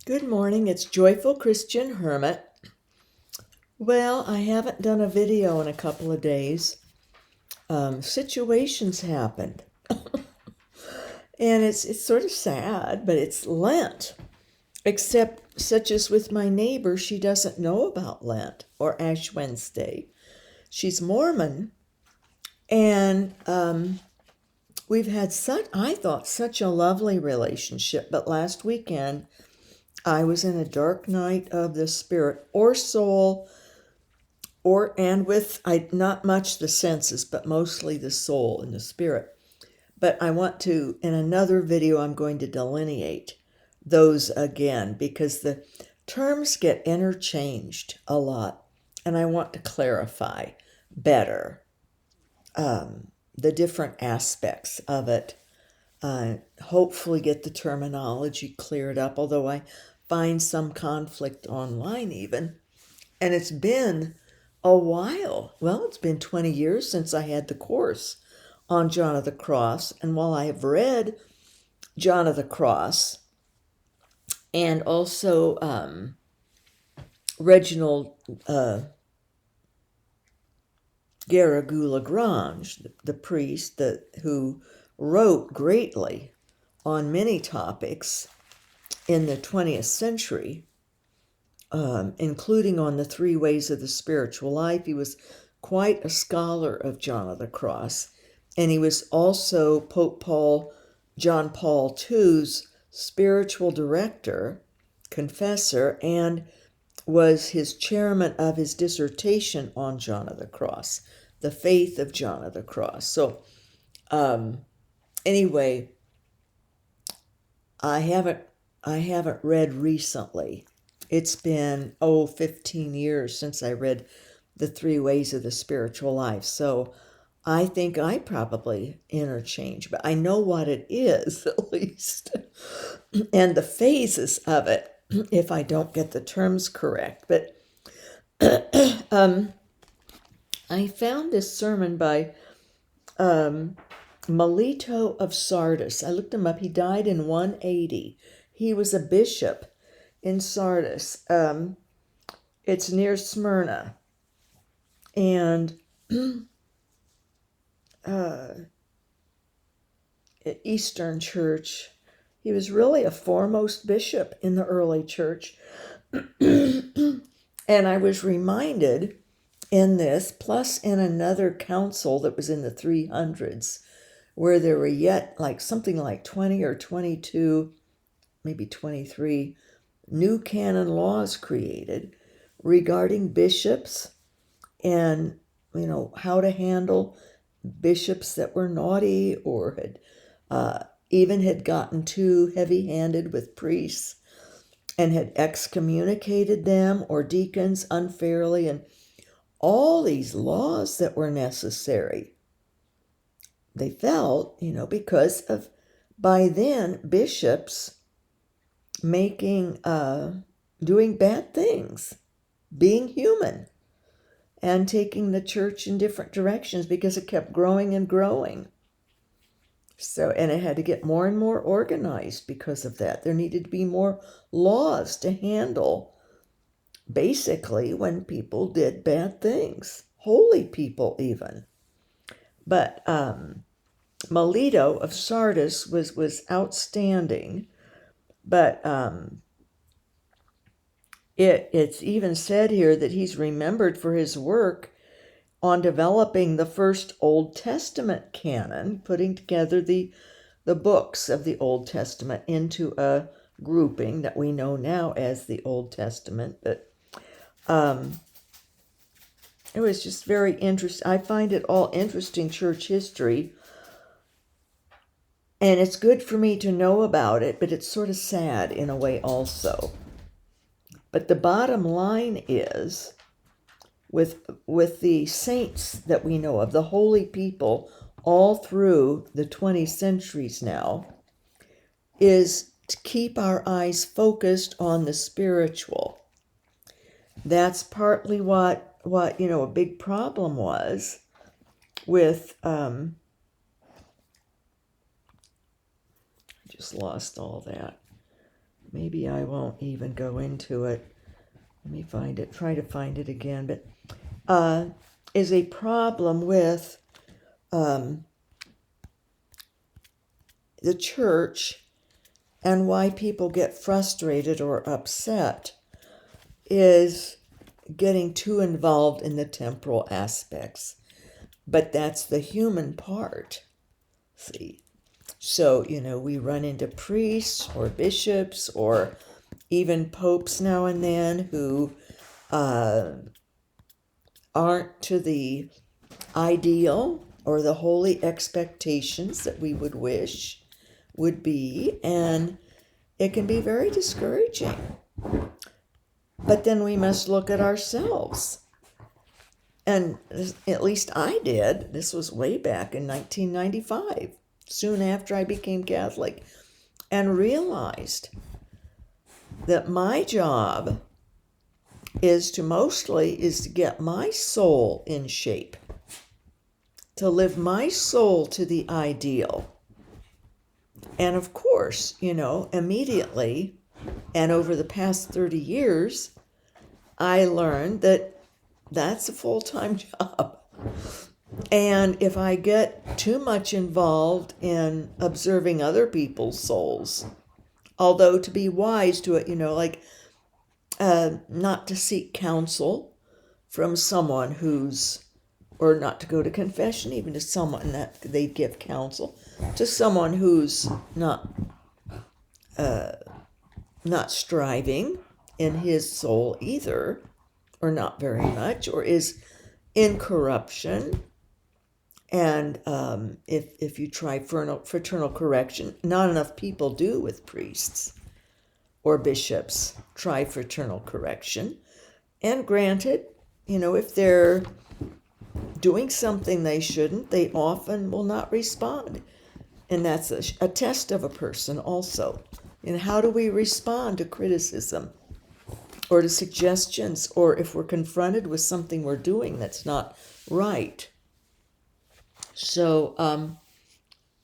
Good morning, it's Joyful Christian Hermit. Well, I haven't done a video in a couple of days. Situations happened. And it's sort of sad, but it's Lent. Except, such as with my neighbor, she doesn't know about Lent or Ash Wednesday. She's Mormon, and we've had I thought, such a lovely relationship. But last weekend, I was in a dark night of the spirit or soul, with not much the senses, but mostly the soul and the spirit. But I want to, in another video, I'm going to delineate those again because the terms get interchanged a lot, and I want to clarify better the different aspects of it. Hopefully get the terminology cleared up, although I find some conflict online even. And it's been a while. Well, it's been 20 years since I had the course on John of the Cross. And while I have read John of the Cross and also Reginald Garrigou-Lagrange, the priest who wrote greatly on many topics in the 20th century, including on the 3 ways of the spiritual life. He was quite a scholar of John of the Cross, and he was also John Paul II's spiritual director, confessor, and was his chairman of his dissertation on John of the Cross, the faith of John of the Cross. So anyway, I haven't read recently. It's been 15 years since I read the 3 ways of the spiritual life. So I think I probably interchange, but I know what it is at least, and the phases of it, if I don't get the terms correct. But I found this sermon by Melito of Sardis. I looked him up. He died in 180. He was a bishop in Sardis. It's near Smyrna. And Eastern Church. He was really a foremost bishop in the early church. And I was reminded in this, plus in another council that was in the 300s, where there were yet something like 20 or 22, maybe 23 new canon laws created regarding bishops and, how to handle bishops that were naughty or had gotten too heavy-handed with priests and had excommunicated them or deacons unfairly, and all these laws that were necessary. They felt, because of, by then, bishops doing bad things, being human, and taking the church in different directions because it kept growing and growing. So, and it had to get more and more organized because of that. There needed to be more laws to handle, basically, when people did bad things, holy people even. But Melito of Sardis was outstanding, but it's even said here that he's remembered for his work on developing the first Old Testament canon, putting together the books of the Old Testament into a grouping that we know now as the Old Testament. But it was just very interesting. I find it all interesting church history, and it's good for me to know about it, but it's sort of sad in a way also. But the bottom line is, with the saints that we know of, the holy people all through the 20 centuries now, is to keep our eyes focused on the spiritual. That's partly what a big problem was with I just lost all that. maybe I won't even go into it. Let me find it, try to find it again. But is a problem with the church, and why people get frustrated or upset is getting too involved in the temporal aspects. But that's the human part. See? So, we run into priests or bishops or even popes now and then who aren't to the ideal or the holy expectations that we would wish would be, and it can be very discouraging. But then we must look at ourselves. And at least I did. This was way back in 1995, soon after I became Catholic, and realized that my job is to get my soul in shape, to live my soul to the ideal. And of course, immediately, and over the past 30 years, I learned that that's a full-time job. And if I get too much involved in observing other people's souls, although to be wise to it, not to seek counsel from someone or not to go to confession, even to someone that they give counsel, to someone who's not striving in his soul either, or not very much, or is in corruption. And if you try fraternal correction, not enough people do with priests or bishops try fraternal correction. And granted, if they're doing something they shouldn't, they often will not respond. And that's a test of a person also. And how do we respond to criticism or to suggestions, or if we're confronted with something we're doing that's not right? So,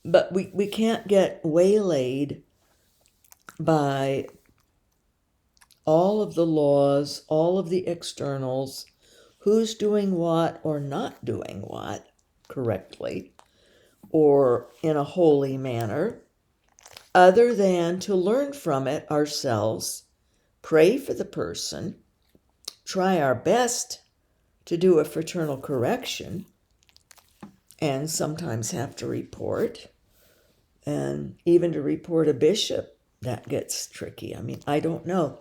but we can't get waylaid by all of the laws, all of the externals, who's doing what or not doing what correctly or in a holy manner, other than to learn from it ourselves, pray for the person, try our best to do a fraternal correction, and sometimes have to report, and even to report a bishop, that gets tricky. I don't know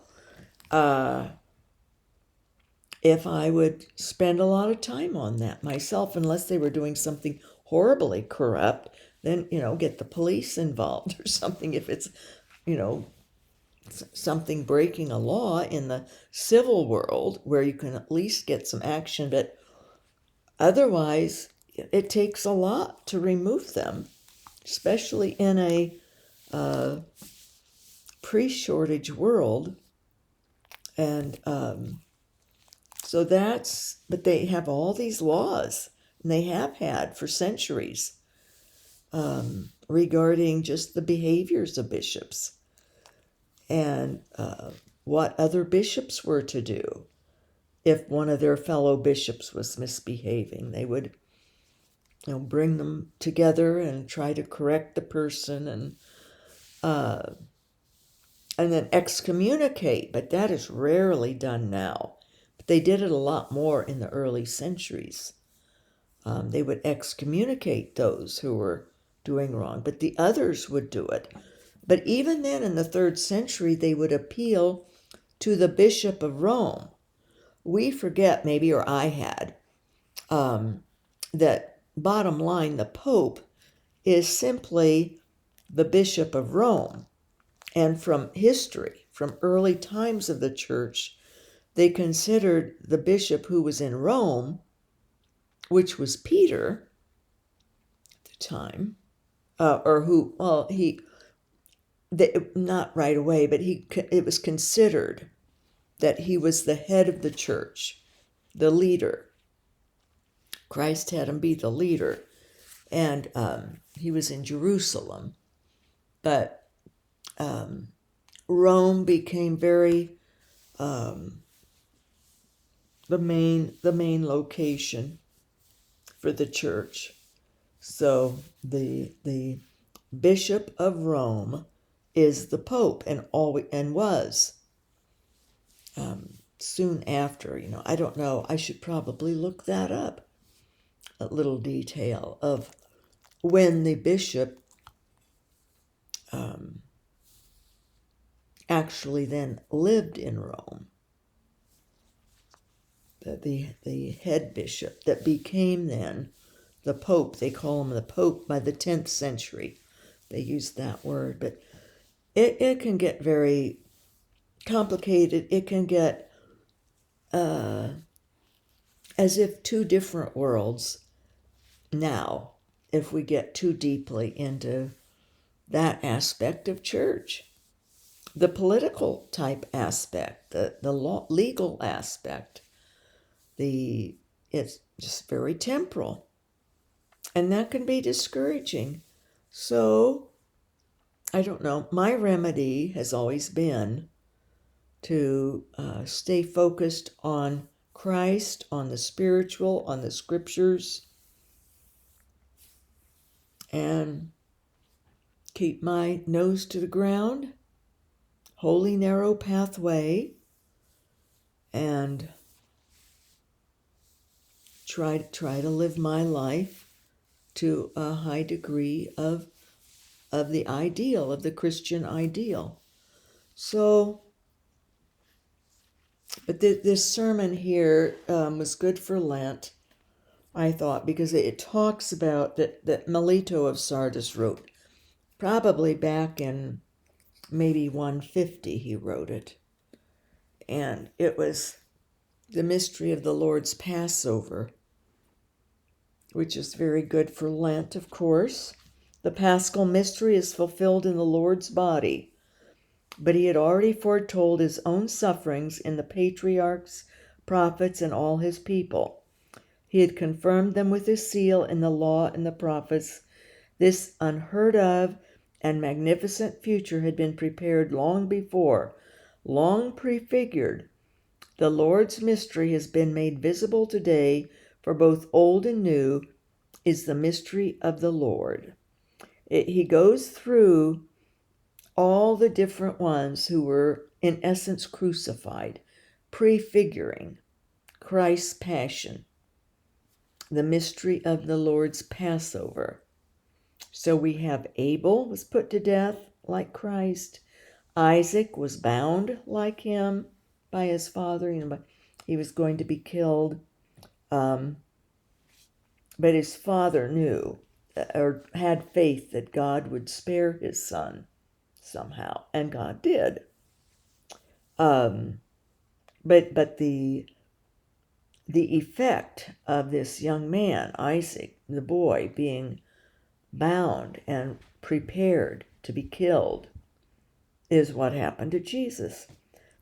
if I would spend a lot of time on that myself, unless they were doing something horribly corrupt. Then, get the police involved or something. If it's, something breaking a law in the civil world where you can at least get some action, but otherwise it takes a lot to remove them, especially in a pre-shortage world. And but they have all these laws, and they have had for centuries, regarding just the behaviors of bishops and what other bishops were to do. If one of their fellow bishops was misbehaving, they would bring them together and try to correct the person and then excommunicate. But that is rarely done now. But they did it a lot more in the early centuries. They would excommunicate those who were doing wrong, but the others would do it. But even then, in the 3rd century, they would appeal to the Bishop of Rome. We forget, maybe, or I had, that bottom line, the Pope is simply the Bishop of Rome. And from history, from early times of the church, they considered the bishop who was in Rome, which was Peter at the time, not right away, but it was considered that he was the head of the church, the leader. Christ had him be the leader, and he was in Jerusalem. But Rome became very the main location for the church. So the Bishop of Rome is the Pope, and was soon after. I don't know. I should probably look that up. A little detail of when the bishop actually then lived in Rome. The head bishop that became then the Pope. They call him the Pope by the 10th century. They use that word, but it can get very complicated. It can get as if two different worlds now, if we get too deeply into that aspect of church. The political type aspect, the legal aspect, it's just very temporal. And that can be discouraging. So, I don't know, my remedy has always been to stay focused on Christ, on the spiritual, on the scriptures, and keep my nose to the ground, holy narrow pathway, and try to live my life to a high degree of the ideal, of the Christian ideal. So, but this sermon here was good for Lent, I thought, because it talks about that Melito of Sardis wrote, probably back in maybe 150 he wrote it. And it was the mystery of the Lord's Passover, which is very good for Lent, of course. The Paschal mystery is fulfilled in the Lord's body, but he had already foretold his own sufferings in the patriarchs, prophets, and all his people. He had confirmed them with his seal in the law and the prophets. This unheard of and magnificent future had been prepared long before, long prefigured. The Lord's mystery has been made visible today, for both old and new is the mystery of the Lord. He goes through all the different ones who were in essence crucified, prefiguring Christ's passion, the mystery of the Lord's Passover. So we have Abel was put to death like Christ. Isaac was bound like him by his father. He was going to be killed. But his father knew or had faith that God would spare his son somehow, and God did. But the effect of this young man, Isaac, the boy, being bound and prepared to be killed, is what happened to Jesus.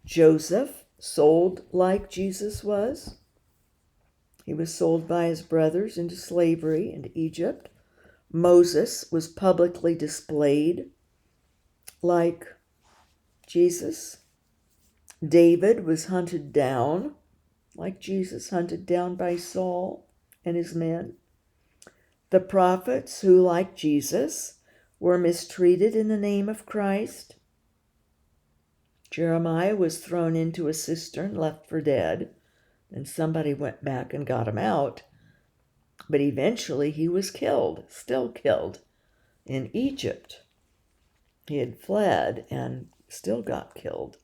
Joseph, sold like Jesus was. He was sold by his brothers into slavery into Egypt. Moses was publicly displayed like Jesus. David was hunted down like Jesus, hunted down by Saul and his men. The prophets who, like Jesus, were mistreated in the name of Christ. Jeremiah was thrown into a cistern, left for dead, and somebody went back and got him out. But eventually he was killed, still killed, in Egypt. He had fled and still got killed.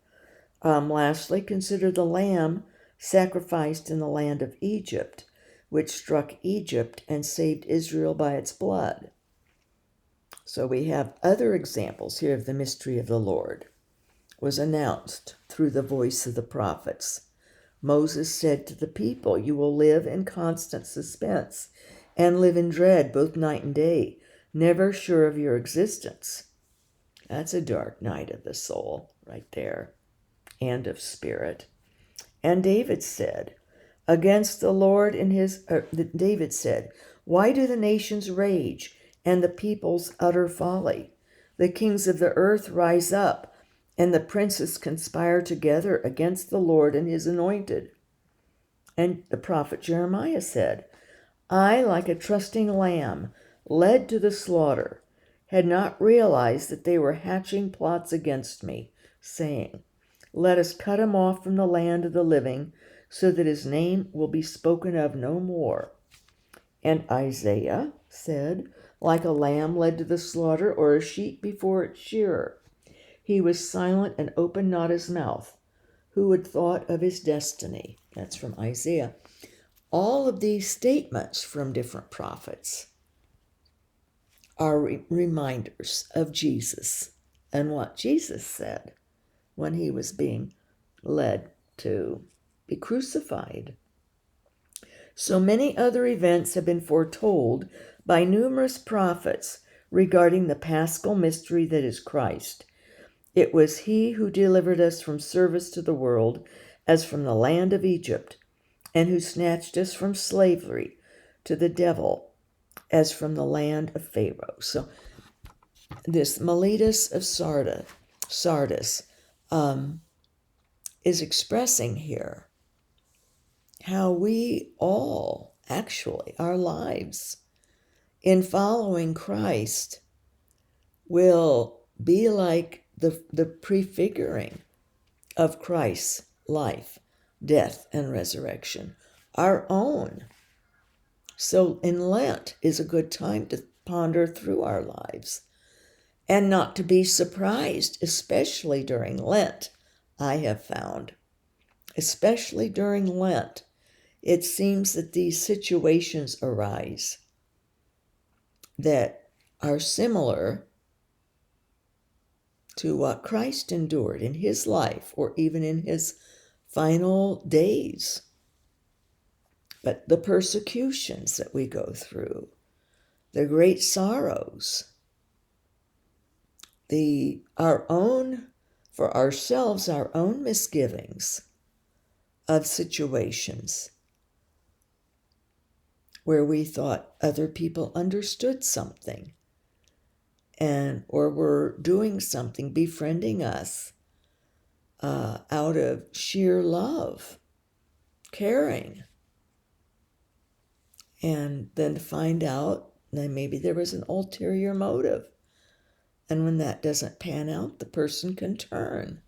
Lastly, consider the lamb sacrificed in the land of Egypt, which struck Egypt and saved Israel by its blood. So we have other examples here of the mystery of the Lord was announced through the voice of the prophets. Moses said to the people, "You will live in constant suspense and live in dread both night and day, never sure of your existence." That's a dark night of the soul right there, and of spirit. And David said, against the Lord in David said, "Why do the nations rage and the peoples utter folly? The kings of the earth rise up And the princes conspired together against the Lord and his anointed. And the prophet Jeremiah said, I, like a trusting lamb, led to the slaughter, had not realized that they were hatching plots against me, saying, let us cut him off from the land of the living, so that his name will be spoken of no more. And Isaiah said, like a lamb led to the slaughter, or a sheep before its shearer, he was silent and opened not his mouth. Who had thought of his destiny? That's from Isaiah. All of these statements from different prophets are reminders of Jesus and what Jesus said when he was being led to be crucified. So many other events have been foretold by numerous prophets regarding the paschal mystery that is Christ. It was he who delivered us from service to the world as from the land of Egypt, and who snatched us from slavery to the devil as from the land of Pharaoh. So this Melito of Sardis is expressing here how we all, actually, our lives in following Christ will be like the prefiguring of Christ's life, death, and resurrection, our own. So in Lent is a good time to ponder through our lives and not to be surprised, especially during Lent, I have found. Especially during Lent, it seems that these situations arise that are similar to what Christ endured in his life or even in his final days. But the persecutions that we go through, the great sorrows, our own misgivings of situations where we thought other people understood something or were doing something, befriending us out of sheer love, caring. And then to find out that maybe there was an ulterior motive. And when that doesn't pan out, the person can turn.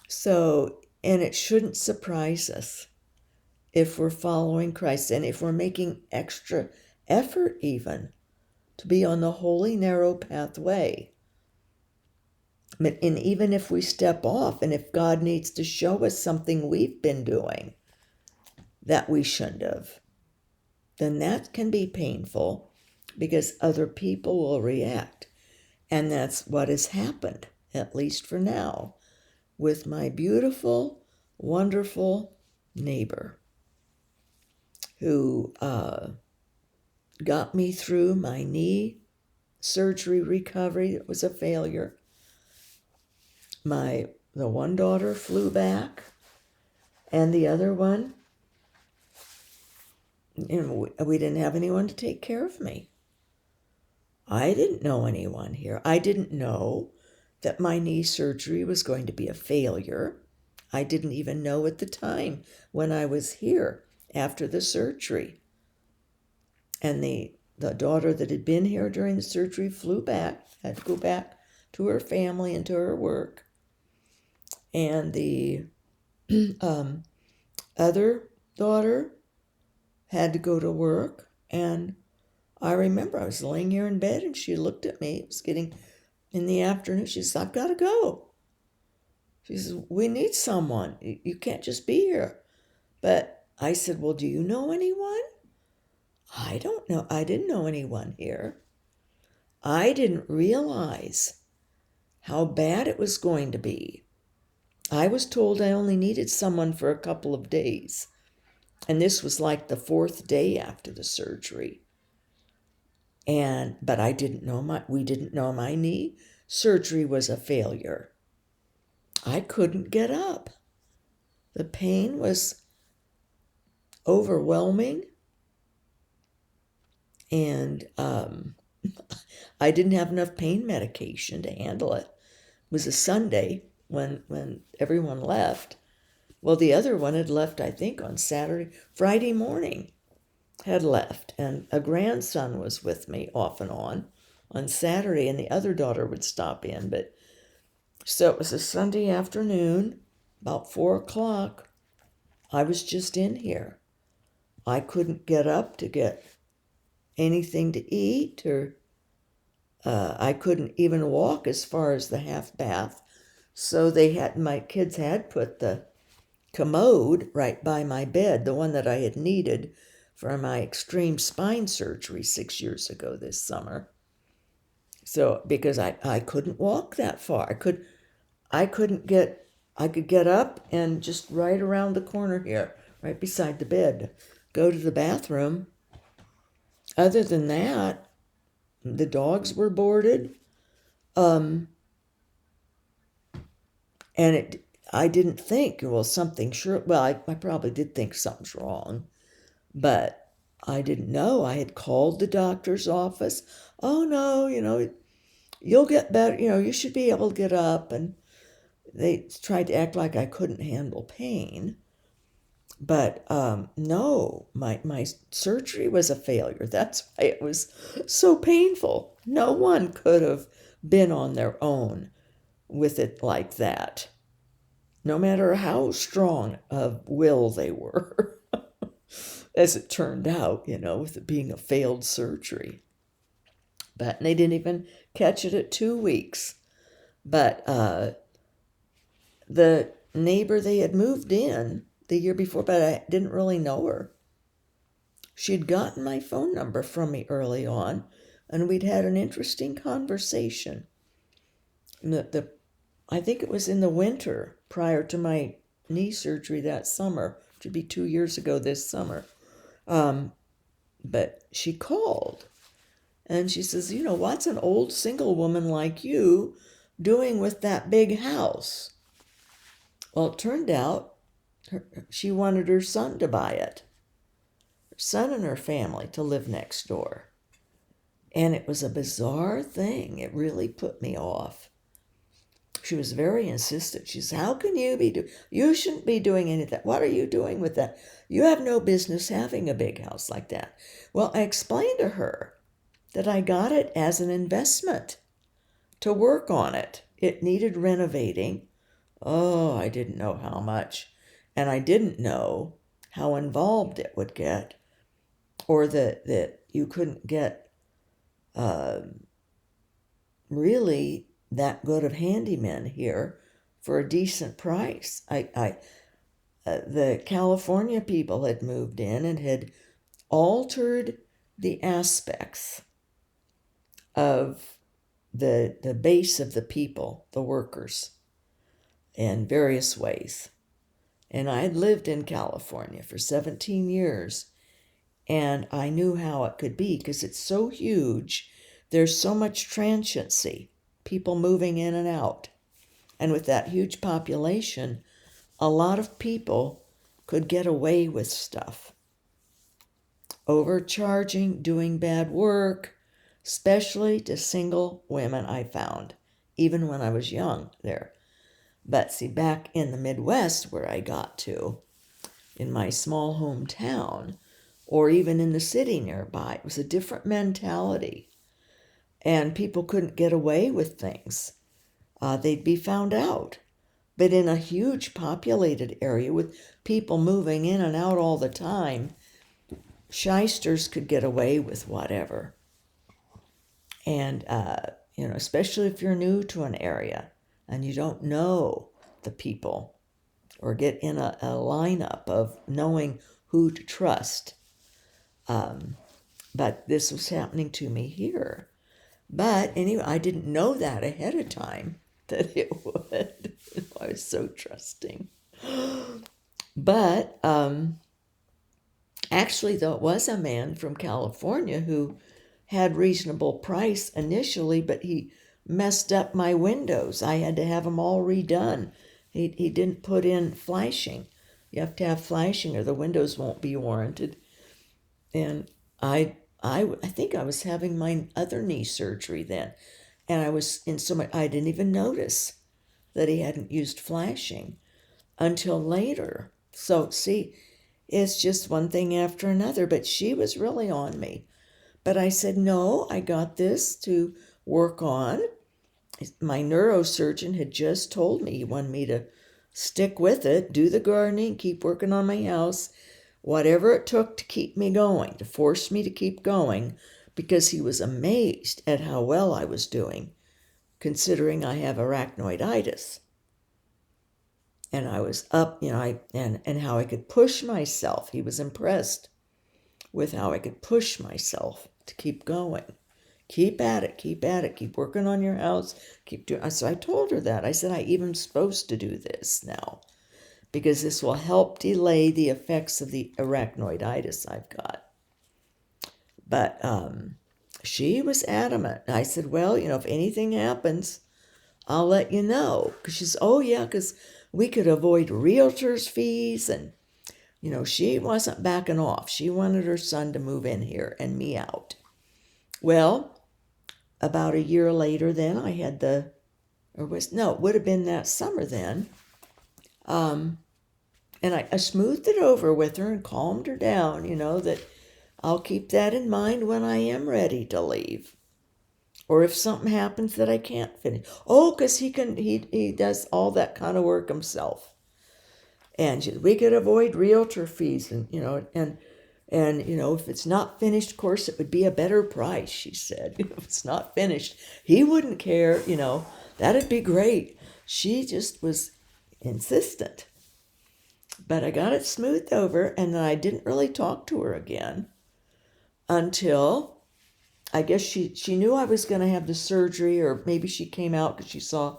So, and it shouldn't surprise us if we're following Christ and if we're making extra effort even to be on the holy narrow pathway. And even if we step off and if God needs to show us something we've been doing that we shouldn't have, then that can be painful because other people will react. And that's what has happened, at least for now, with my beautiful, wonderful neighbor who got me through my knee surgery recovery. It was a failure. The one daughter flew back, and the other one, we didn't have anyone to take care of me. I didn't know anyone here. I didn't know that my knee surgery was going to be a failure. I didn't even know at the time when I was here after the surgery. And the daughter that had been here during the surgery flew back, had to go back to her family and to her work. And the other daughter had to go to work. And I remember I was laying here in bed and she looked at me. It was getting in the afternoon. She said, I've got to go. She says, we need someone. You can't just be here. But I said, well, do you know anyone? I don't know. I didn't know anyone here. I didn't realize how bad it was going to be. I was told I only needed someone for a couple of days. And this was like the 4th day after the surgery. But we didn't know my knee surgery was a failure. I couldn't get up. The pain was overwhelming. And I didn't have enough pain medication to handle it. was a Sunday when everyone left. Well, the other one had left, I think, on Friday morning had left. And a grandson was with me off and on Saturday, and the other daughter would stop in. But so it was a Sunday afternoon, about 4 o'clock. I was just in here. I couldn't get up to get anything to eat, or I couldn't even walk as far as the half bath. So my kids had put the commode right by my bed, the one that I had needed for my extreme spine surgery 6 years ago this summer. So because I couldn't walk that far. I could get up and just right around the corner here, right beside the bed, go to the bathroom. Other than that, the dogs were boarded. And I didn't think, I probably did think something's wrong, but I didn't know. I had called the doctor's office. Oh no, you'll get better, you should be able to get up. And they tried to act like I couldn't handle pain. But no, my surgery was a failure. That's why it was so painful. No one could have been on their own with it like that, no matter how strong of will they were, as it turned out, with it being a failed surgery. But they didn't even catch it at 2 weeks. But the neighbor, they had moved in the year before, but I didn't really know her. She'd gotten my phone number from me early on, and we'd had an interesting conversation. I think it was in the winter prior to my knee surgery that summer, which would be 2 years ago this summer. But she called, and she says, what's an old single woman like you doing with that big house? Well, it turned out she wanted her son to buy it. Her son and her family to live next door. And it was a bizarre thing. It really put me off. She was very insistent. She said, how can you shouldn't be doing any of that. What are you doing with that? You have no business having a big house like that. Well, I explained to her that I got it as an investment to work on it. It needed renovating. Oh, I didn't know how much. And I didn't know how involved it would get, or that you couldn't get really that good of handymen here for a decent price. The California people had moved in and had altered the aspects of the base of the people, the workers, in various ways. And I had lived in California for 17 years, and I knew how it could be because it's so huge. There's so much transiency, people moving in and out. And with that huge population, a lot of people could get away with stuff. Overcharging, doing bad work, especially to single women, I found, even when I was young there. But see, back in the Midwest where I got to, in my small hometown, or even in the city nearby, it was a different mentality. And people couldn't get away with things. They'd be found out. But in a huge populated area with people moving in and out all the time, shysters could get away with whatever. And, especially if you're new to an area and you don't know the people or get in a lineup of knowing who to trust. But this was happening to me here. But anyway, I didn't know that ahead of time that it would. I was so trusting. But actually, though, it was a man from California who had reasonable price initially, but he messed up my windows. I had to have them all redone. He didn't put in flashing. You have to have flashing or the windows won't be warranted. And I think I was having my other knee surgery then. And I was in so much, I didn't even notice that he hadn't used flashing until later. So, see, it's just one thing after another. But she was really on me. But I said, no, I got this to work on. My neurosurgeon had just told me he wanted me to stick with it, do the gardening, keep working on my house, whatever it took to keep me going, to force me to keep going, because he was amazed at how well I was doing, considering I have arachnoiditis. And I was up, and how I could push myself. He was impressed with how I could push myself to keep going. Keep at it, keep working on your house, keep doing. So I told her that. I said, I even supposed to do this now, because this will help delay the effects of the arachnoiditis I've got. But she was adamant. I said, well, if anything happens, I'll let you know. Because she's, oh yeah, because we could avoid realtors' fees. And, she wasn't backing off. She wanted her son to move in here and me out. Well, about a year later then, I had it would have been that summer then. And I smoothed it over with her and calmed her down, that I'll keep that in mind when I am ready to leave. Or if something happens that I can't finish. Oh, because he does all that kind of work himself. And we could avoid realtor fees and, if it's not finished, of course, it would be a better price, she said. If it's not finished, he wouldn't care, that'd be great. She just was insistent. But I got it smoothed over, and then I didn't really talk to her again until, I guess she knew I was going to have the surgery, or maybe she came out because she saw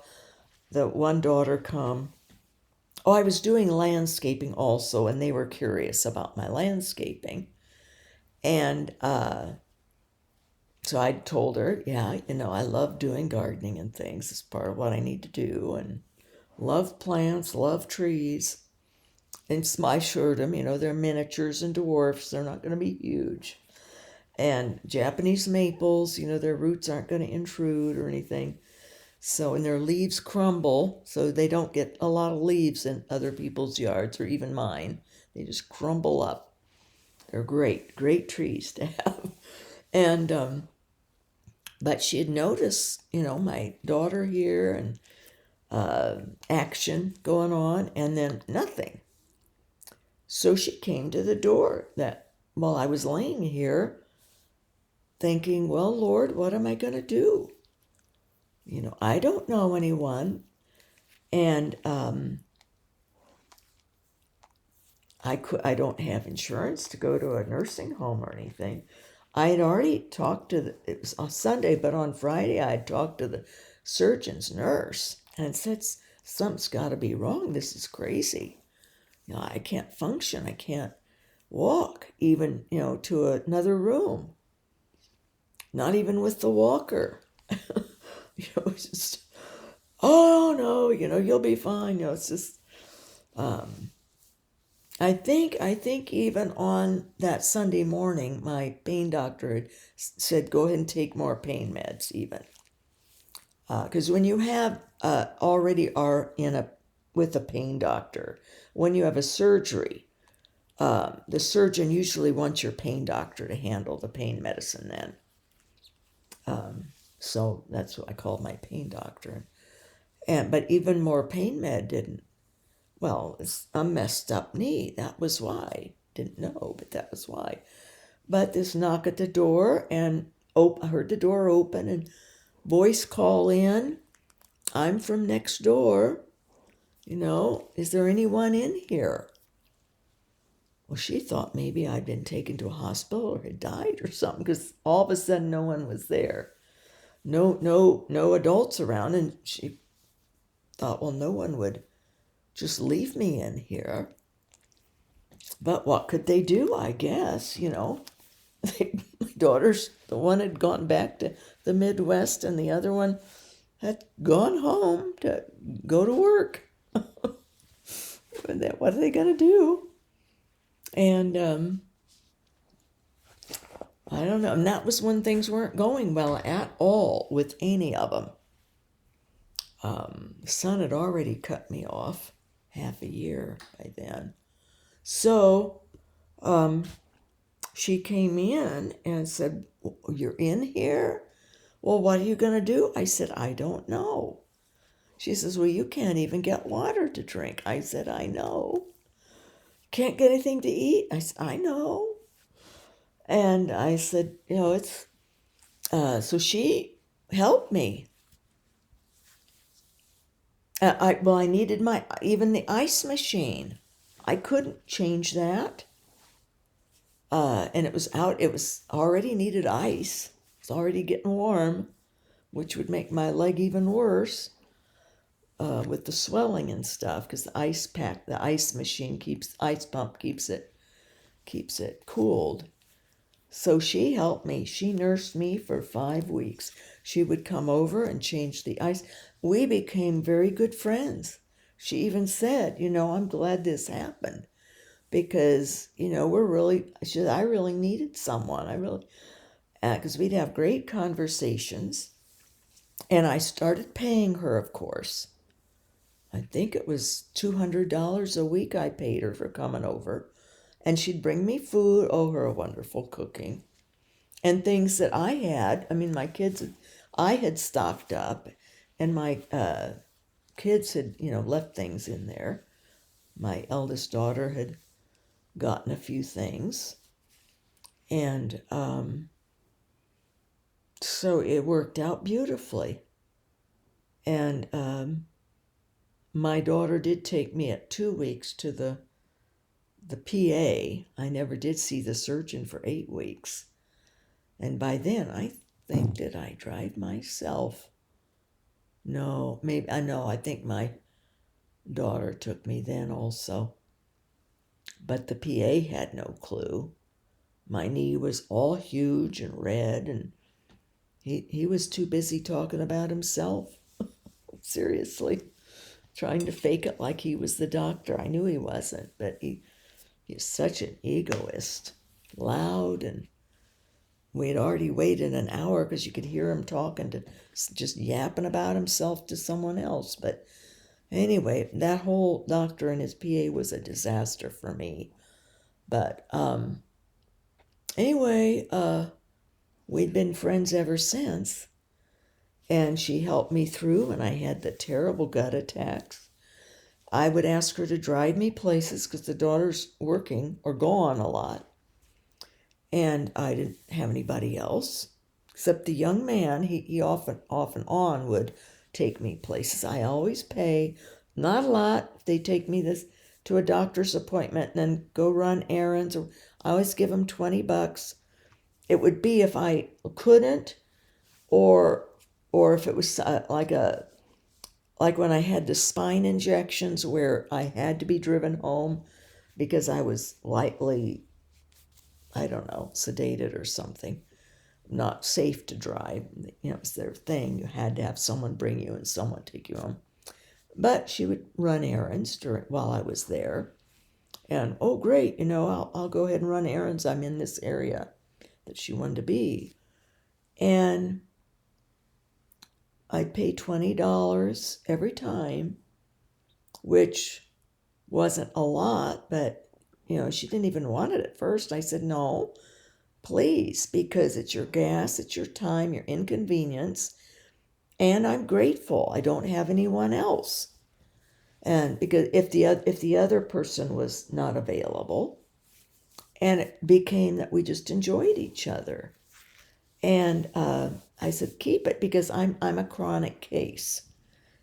the one daughter come. Oh, I was doing landscaping also, and they were curious about my landscaping. And so I told her, yeah, I love doing gardening and things. It's part of what I need to do, and love plants, love trees. And I assured them, they're miniatures and dwarfs. They're not going to be huge. And Japanese maples, their roots aren't going to intrude or anything. So, and their leaves crumble, so they don't get a lot of leaves in other people's yards or even mine. They just crumble up. They're great trees to have. And, but she had noticed, my daughter here and action going on, and then nothing. So she came to the door while I was laying here thinking, well, Lord, what am I going to do? I don't know anyone. And I don't have insurance to go to a nursing home or anything. I had already talked to it was on Sunday, but on Friday I had talked to the surgeon's nurse and said, something's got to be wrong. This is crazy. I can't function. I can't walk even, to another room. Not even with the walker. It's just, oh no, you'll be fine. It's just, I think even on that Sunday morning, my pain doctor had said, go ahead and take more pain meds even. Because when you have already are with a pain doctor, when you have a surgery, the surgeon usually wants your pain doctor to handle the pain medicine then. So that's what I called my pain doctor. But even more pain med didn't. Well, it's a messed up knee. That was why. Didn't know, but that was why. But this knock at the door, and I heard the door open and voice call in. I'm from next door. Is there anyone in here? Well, she thought maybe I'd been taken to a hospital or had died or something, because all of a sudden no one was there. No adults around, and she thought, well, no one would just leave me in here. But what could they do, I guess, My daughter's, the one had gone back to the Midwest, and the other one had gone home to go to work. What are they going to do? And I don't know. And that was when things weren't going well at all with any of them. the sun had already cut me off half a year by then. So she came in and said, "You're in here? Well, what are you going to do?" I said, "I don't know." She says, "Well, you can't even get water to drink." I said, "I know." "Can't get anything to eat?" I said, "I know." And I said, it's, so she helped me. I needed even the ice machine. I couldn't change that. And it was already needed ice. It's already getting warm, which would make my leg even worse with the swelling and stuff, because the ice machine ice pump keeps it cooled. So she helped me. She nursed me for 5 weeks. She would come over and change the ice. We became very good friends. She even said, "I'm glad this happened because, I really needed someone. I really, because we'd have great conversations." And I started paying her, of course. I think it was $200 a week I paid her for coming over. And she'd bring me food. Oh, her wonderful cooking. And things that I had. I mean, my kids, I had stocked up. And my kids had, left things in there. My eldest daughter had gotten a few things. And so it worked out beautifully. And my daughter did take me at 2 weeks to the PA. I never did see the surgeon for 8 weeks. And by then, I think, did I drive myself? No, maybe, I know, I think my daughter took me then also. But the PA had no clue. My knee was all huge and red, and he was too busy talking about himself. Seriously. Trying to fake it like he was the doctor. I knew he wasn't, but he's such an egoist. Loud, and we had already waited an hour because you could hear him talking to, just yapping about himself to someone else. But anyway, that whole doctor and his PA was a disaster for me. But anyway, we'd been friends ever since. And she helped me through when I had the terrible gut attacks. I would ask her to drive me places because the daughter's working or gone a lot. And I didn't have anybody else, except the young man. He often off and on would take me places. I always pay, not a lot. If they take me to a doctor's appointment and then go run errands, or I always give them $20. It would be if I couldn't, or if it was like when I had the spine injections where I had to be driven home because I was lightly, I don't know, sedated or something, not safe to drive. It's their thing. You had to have someone bring you and someone take you home. But she would run errands while I was there. And, oh, great, I'll go ahead and run errands. I'm in this area that she wanted to be. And I'd pay $20 every time, which wasn't a lot, but, she didn't even want it at first. I said, "No, please, because it's your gas, it's your time, your inconvenience, and I'm grateful. I don't have anyone else." And because if the other person was not available, and it became that we just enjoyed each other. And I said, "Keep it," because I'm a chronic case.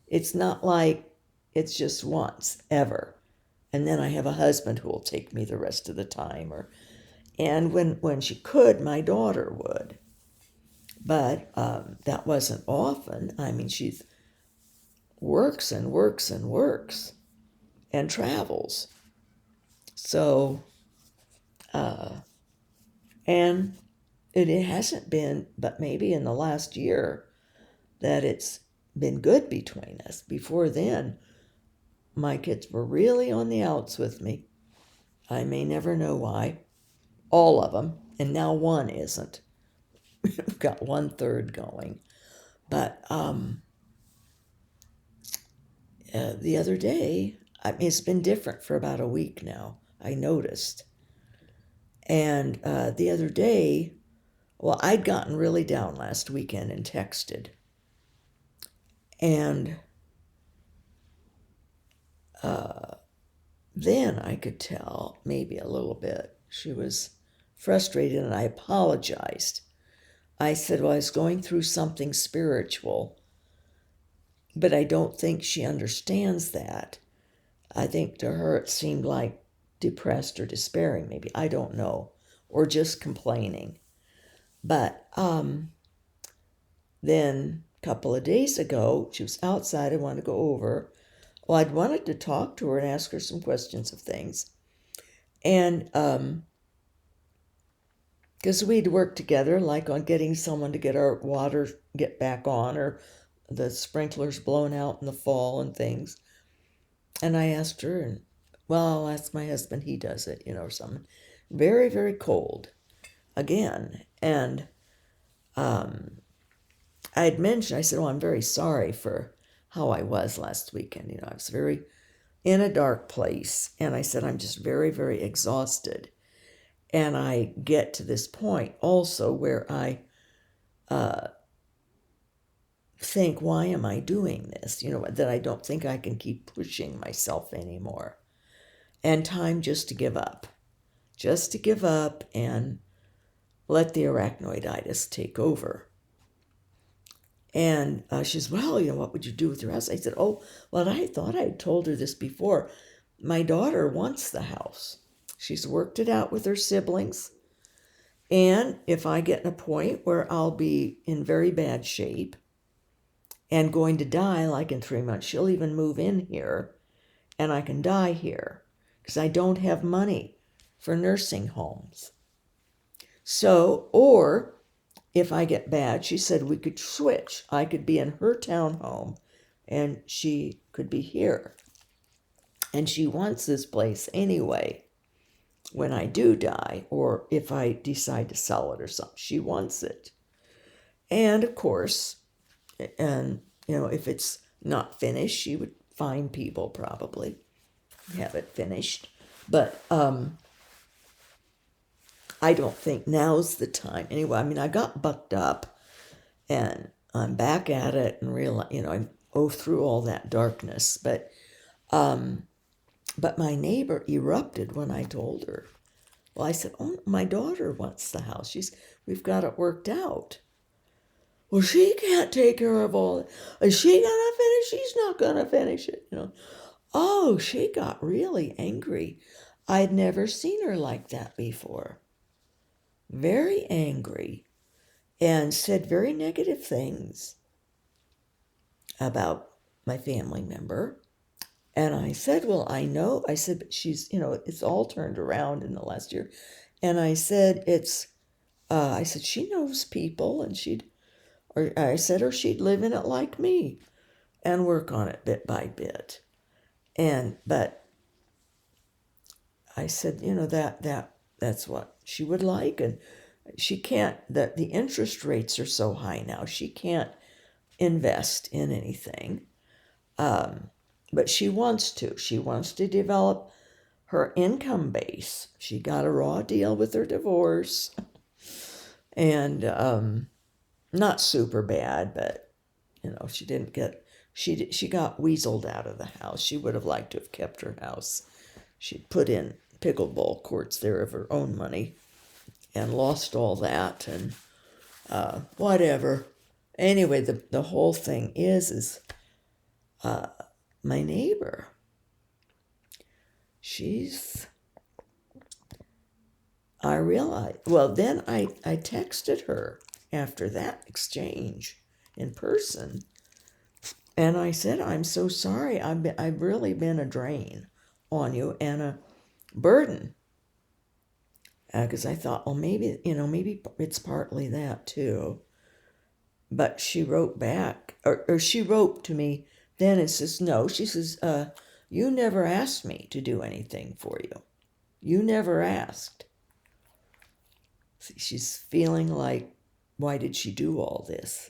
It's not like it's just once, ever. And then I have a husband who will take me the rest of the time. And when she could, my daughter would. But that wasn't often. I mean, she works and works and works and travels. So, and it hasn't been, but maybe in the last year, that it's been good between us. Before then, my kids were really on the outs with me. I may never know why. All of them. And now one isn't. We've got 1/3 going. But the other day, I mean, it's been different for about a week now, I noticed. And the other day, well, I'd gotten really down last weekend and texted. And then I could tell, maybe a little bit, she was frustrated, and I apologized. I said, well, I was going through something spiritual, but I don't think she understands that. I think to her it seemed like depressed or despairing, maybe. I don't know. Or just complaining. But then a couple of days ago, she was outside. I wanted to go over. Well, I'd wanted to talk to her and ask her some questions of things. And because we'd worked together, like on getting someone to get our water get back on, or the sprinklers blown out in the fall and things. And I asked her, and well, I'll ask my husband, he does it, or something. Very, very cold again. And I had mentioned, I said, oh, I'm very sorry for how I was last weekend. I was very in a dark place. And I said, I'm just very, very exhausted. And I get to this point also where I think, why am I doing this? That I don't think I can keep pushing myself anymore. And time just to give up. Just to give up and let the arachnoiditis take over. And she says, well, what would you do with your house? I said, oh, well, I thought I had told her this before. My daughter wants the house. She's worked it out with her siblings. And if I get in a point where I'll be in very bad shape and going to die, like in 3 months, she'll even move in here and I can die here because I don't have money for nursing homes. So, or if I get bad, she said we could switch. I could be in her townhome and she could be here. And she wants this place anyway when I do die, or if I decide to sell it or something. She wants it. And of course, and if it's not finished, she would find people probably have it finished. But I don't think now's the time. Anyway, I mean, I got bucked up and I'm back at it and realize, I go through all that darkness. But my neighbor erupted when I told her. Well, I said, oh, my daughter wants the house. We've got it worked out. Well, she can't take care of all. Is she gonna finish? She's not gonna finish it. Oh, she got really angry. I'd never seen her like that before. Very angry, and said very negative things about my family member. And I said, well, I know. I said, but she's, it's all turned around in the last year. And I said, I said, she knows people, and I said, or she'd live in it like me and work on it bit by bit. But I said, that's what she would like. And she can't, the interest rates are so high now, she can't invest in anything. But she wants to. She wants to develop her income base. She got a raw deal with her divorce. And not super bad, but, she didn't get, she got weaseled out of the house. She would have liked to have kept her house. She'd put in pickleball courts there of her own money and lost all that and whatever. Anyway, the whole thing is my neighbor, I realized, well, then I texted her after that exchange in person, and I said, I'm so sorry, I've really been a drain on you and a burden, because I thought, well, maybe it's partly that too. But she wrote back, or she wrote to me then and says, no, she says, you never asked me to do anything for you. You never asked. See, she's feeling like, why did she do all this?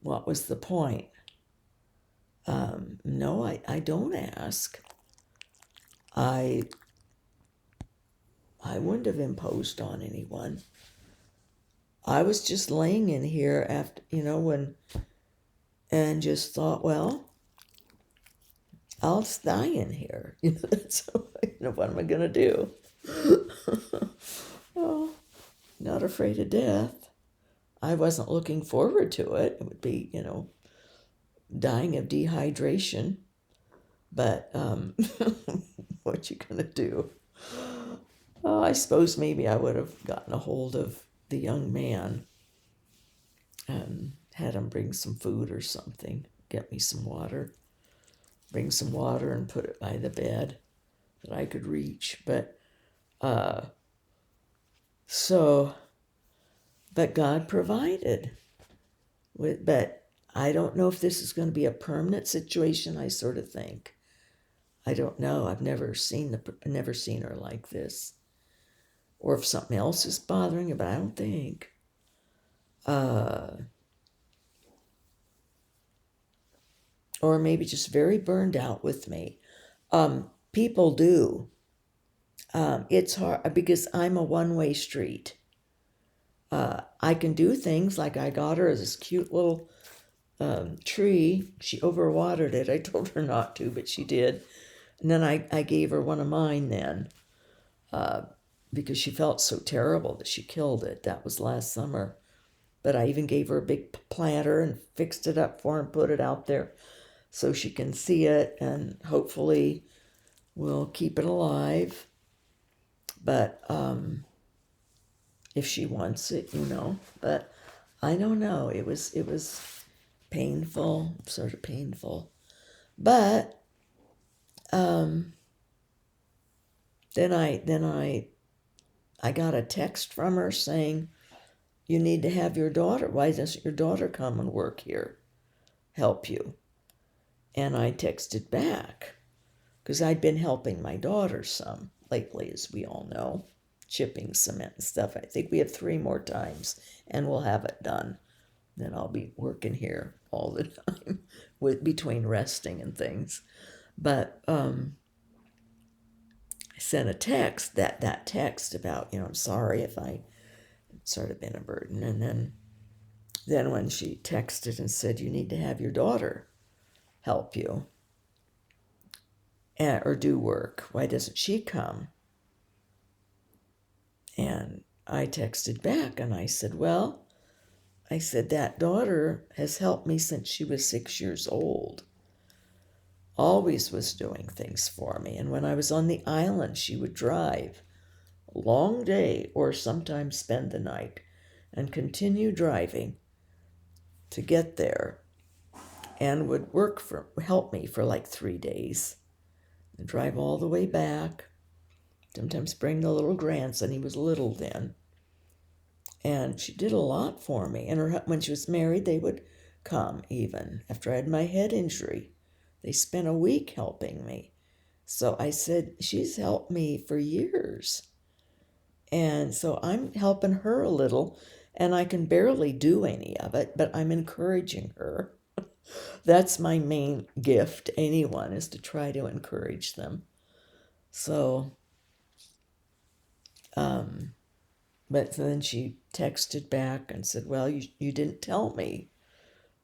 What was the point? No, I don't ask. I wouldn't have imposed on anyone. I was just laying in here after, and just thought, well, I'll just die in here. That's what am I gonna do? Oh, not afraid of death. I wasn't looking forward to it. It would be, dying of dehydration. But what you gonna do? Oh, I suppose maybe I would have gotten a hold of the young man and had him bring some food or something, get me some water, bring some water and put it by the bed that I could reach. But but God provided. But I don't know if this is going to be a permanent situation. I sort of think. I don't know. I've never seen her like this, or if something else is bothering her. But I don't think. Or maybe just very burned out with me. People do. It's hard because I'm a one-way street. I can do things like I got her this cute little tree. She overwatered it. I told her not to, but she did. And then I gave her one of mine then because she felt so terrible that she killed it. That was last summer. But I even gave her a big planter and fixed it up for her and put it out there so she can see it, and hopefully we'll keep it alive. But if she wants it, But I don't know. It was painful, sort of painful. But then I got a text from her saying, "You need to have your daughter. Why doesn't your daughter come and work here, help you?" And I texted back because I'd been helping my daughter some lately, as we all know, chipping cement and stuff. I think we have 3 more times and we'll have it done. Then I'll be working here all the time between resting and things. But I sent a text, that text about, I'm sorry if I sort of been a burden. And then when she texted and said, "You need to have your daughter help you or do work. Why doesn't she come?" And I texted back and I said, "Well," I said, "that daughter has helped me since she was 6 years old. Always was doing things for me. And when I was on the island, she would drive a long day or sometimes spend the night and continue driving to get there, and would help me for like 3 days and drive all the way back. Sometimes bring the little grandson. He was little then. And she did a lot for me. And when she was married, they would come even after I had my head injury. They spent a week helping me. So I said, she's helped me for years. And so I'm helping her a little, and I can barely do any of it, but I'm encouraging her. That's my main gift to anyone, is to try to encourage them. So, but then she texted back and said, "Well, you didn't tell me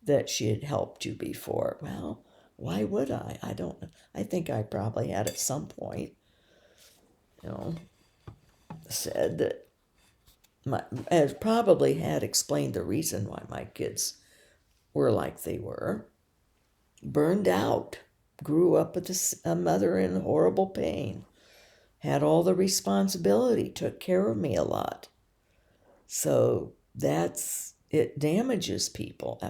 that she had helped you before." Well, why would I? I don't know. I think I probably had at some point, said that I probably had explained the reason why my kids were like they were. Burned out, grew up with a mother in horrible pain, had all the responsibility, took care of me a lot. So it damages people.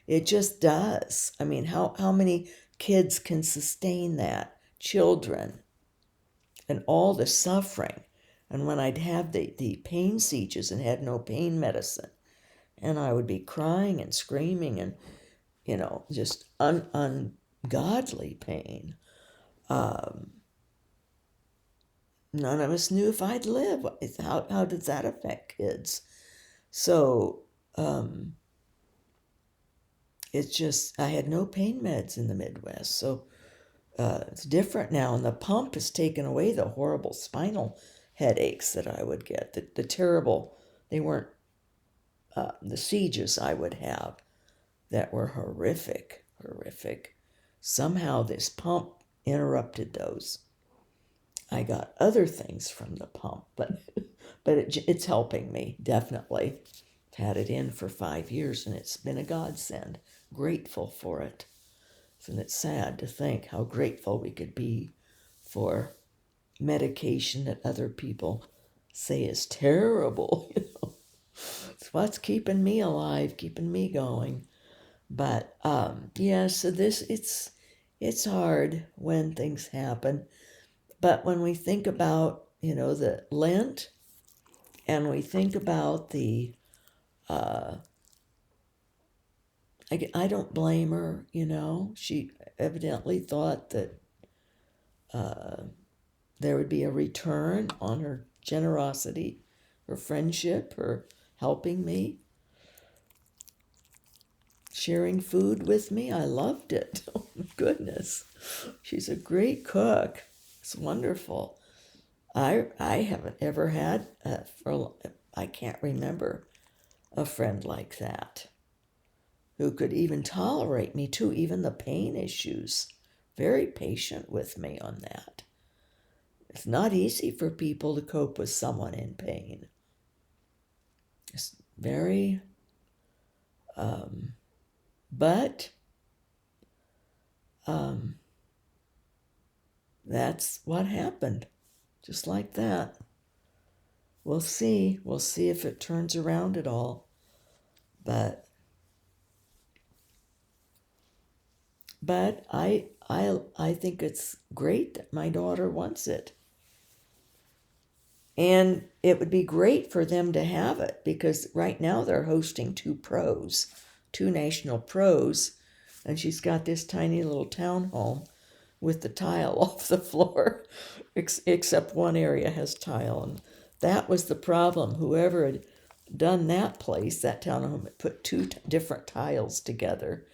It just does. I mean, how many kids can sustain that? Children. And all the suffering. And when I'd have the pain sieges and had no pain medicine, and I would be crying and screaming and, just ungodly pain. None of us knew if I'd live. How does that affect kids? So it's just, I had no pain meds in the Midwest. So it's different now. And the pump has taken away the horrible spinal headaches that I would get, the terrible, they weren't the sieges I would have that were horrific, horrific. Somehow this pump interrupted those. I got other things from the pump, but it's helping me, definitely. Had it in for 5 years, and it's been a godsend. Grateful for it. Isn't it sad to think how grateful we could be for medication that other people say is terrible? It's what's keeping me alive, keeping me going. But yeah, so it's hard when things happen. But when we think about, the Lent, and we think about the, I don't blame her, She evidently thought that there would be a return on her generosity, her friendship, her helping me, sharing food with me. I loved it. Oh my goodness. She's a great cook. It's wonderful. I haven't ever had, I can't remember a friend like that who could even tolerate me too, even the pain issues. Very patient with me on that. It's not easy for people to cope with someone in pain. It's very, but that's what happened. Just like that. We'll see. We'll see if it turns around at all. But I think it's great that my daughter wants it. And it would be great for them to have it, because right now they're hosting two national pros, and she's got this tiny little townhome with the tile off the floor, except one area has tile. And that was the problem. Whoever had done that place, that townhome, had put two different tiles together,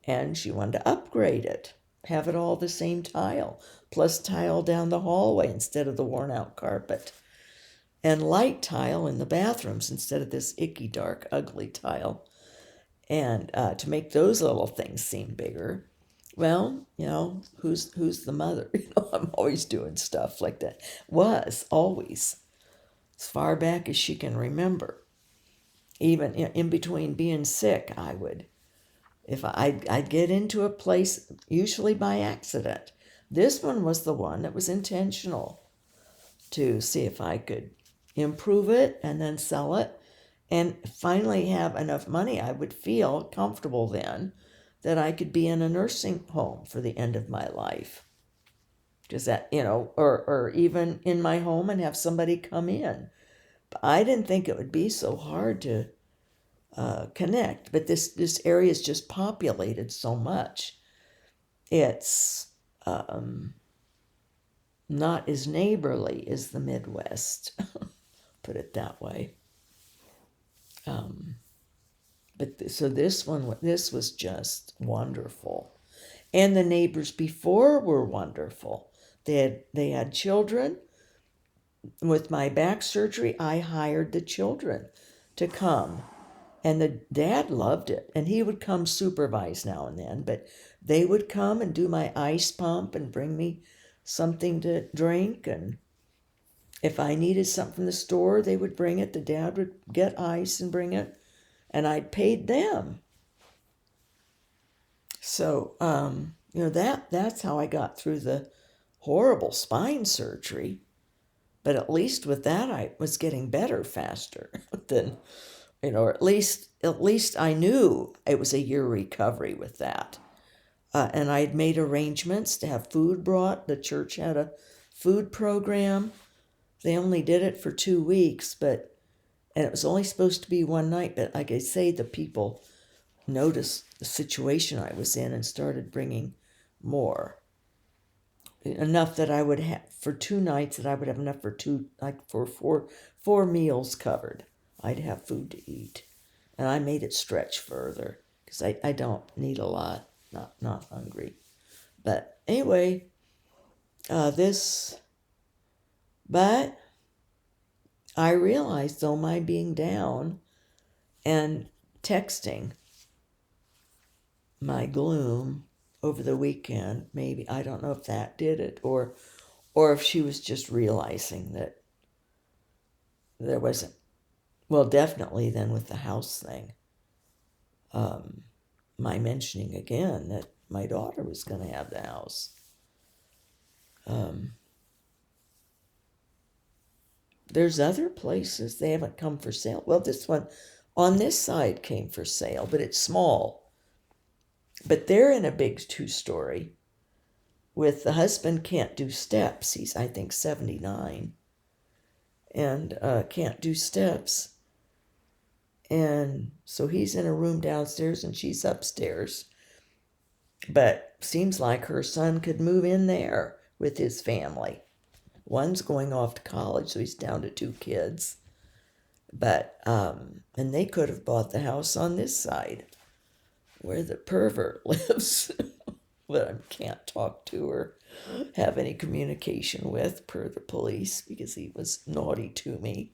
and she wanted to upgrade it, have it all the same tile, plus tile down the hallway instead of the worn out carpet, and light tile in the bathrooms instead of this icky, dark, ugly tile. And to make those little things seem bigger, well, who's the mother? I'm always doing stuff like that. Was always, as far back as she can remember. Even in between being sick, I would, if I'd get into a place, usually by accident. This one was the one that was intentional, to see if I could improve it and then sell it, and finally have enough money. I would feel comfortable then that I could be in a nursing home for the end of my life. Does that, or even in my home and have somebody come in. But I didn't think it would be so hard to connect. But this area is just populated so much. It's not as neighborly as the Midwest, put it that way. So this was just wonderful. And the neighbors before were wonderful. They had children. With my back surgery, I hired the children to come. And the dad loved it. And he would come supervise now and then. But they would come and do my ice pump and bring me something to drink. And if I needed something from the store, they would bring it. The dad would get ice and bring it. And I paid them. So, that's how I got through the horrible spine surgery. But at least with that, I was getting better faster than, or at least I knew it was a year recovery with that. And I had made arrangements to have food brought. The church had a food program. They only did it for 2 weeks, and it was only supposed to be one night. But like I say, the people noticed the situation I was in and started bringing more. Enough that I would have for 2 nights, that I would have enough for four meals covered. I'd have food to eat. And I made it stretch further because I don't need a lot. Not hungry. But anyway, but I realized, though, my being down and texting my gloom over the weekend, maybe, I don't know if that did it, or if she was just realizing that there wasn't, well, definitely then with the house thing, my mentioning again that my daughter was going to have the house. There's other places, they haven't come for sale. Well, this one on this side came for sale, but it's small. But they're in a big 2-story with the husband can't do steps. He's, I think, 79 and can't do steps. And so he's in a room downstairs and she's upstairs. But seems like her son could move in there with his family. One's going off to college, so he's down to 2 kids. But, and they could have bought the house on this side where the pervert lives. But I can't talk to or have any communication with per the police because he was naughty to me.